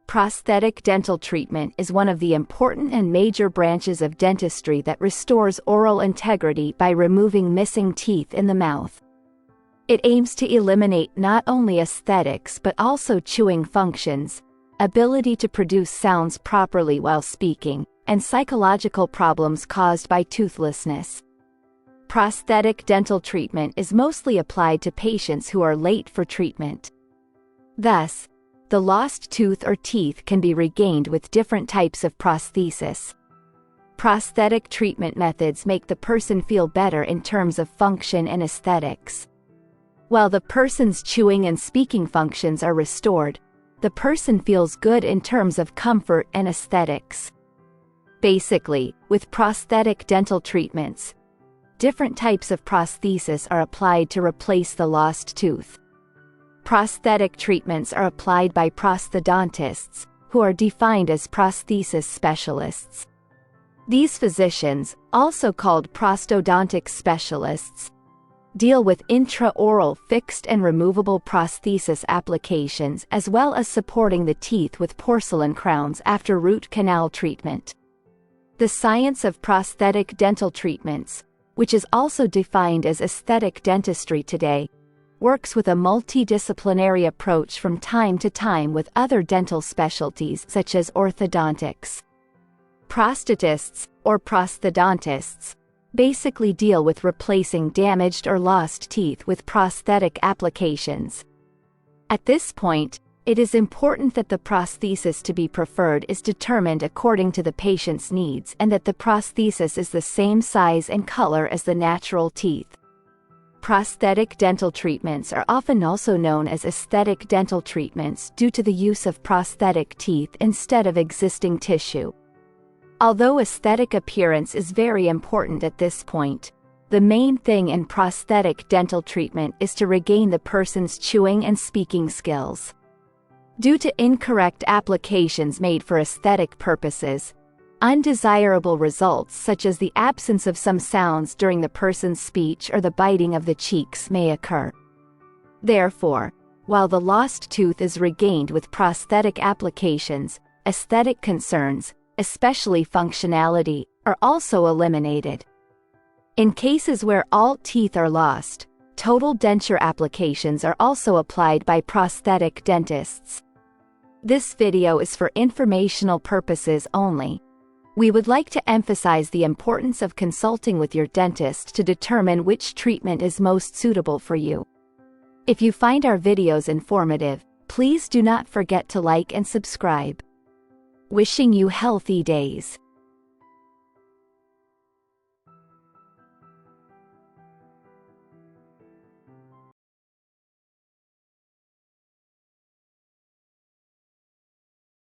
Prosthetic dental treatment is one of the important and major branches of dentistry that restores oral integrity by removing missing teeth in the mouth. It aims to eliminate not only aesthetics but also chewing functions, ability to produce sounds properly while speaking, and psychological problems caused by toothlessness. Prosthetic dental treatment is mostly applied to patients who are late for treatment. Thus, the lost tooth or teeth can be regained with different types of prosthesis. Prosthetic treatment methods make the person feel better in terms of function and aesthetics. While the person's chewing and speaking functions are restored, the person feels good in terms of comfort and aesthetics. Basically, with prosthetic dental treatments, different types of prosthesis are applied to replace the lost tooth. Prosthetic treatments are applied by prosthodontists, who are defined as prosthesis specialists. These physicians, also called prosthodontic specialists, deal with intraoral fixed and removable prosthesis applications as well as supporting the teeth with porcelain crowns after root canal treatment. The science of prosthetic dental treatments, which is also defined as aesthetic dentistry today, works with a multidisciplinary approach from time to time with other dental specialties such as orthodontics. Prosthetists, or prosthodontists, basically deal with replacing damaged or lost teeth with prosthetic applications. At this point, it is important that the prosthesis to be preferred is determined according to the patient's needs and that the prosthesis is the same size and color as the natural teeth. Prosthetic dental treatments are often also known as aesthetic dental treatments due to the use of prosthetic teeth instead of existing tissue. Although aesthetic appearance is very important at this point, the main thing in prosthetic dental treatment is to regain the person's chewing and speaking skills. Due to incorrect applications made for aesthetic purposes, undesirable results such as the absence of some sounds during the person's speech or the biting of the cheeks may occur. Therefore, while the lost tooth is regained with prosthetic applications, aesthetic concerns, especially functionality, are also eliminated. In cases where all teeth are lost, total denture applications are also applied by prosthetic dentists. This video is for informational purposes only. We would like to emphasize the importance of consulting with your dentist to determine which treatment is most suitable for you. If you find our videos informative, please do not forget to like and subscribe. Wishing you healthy days.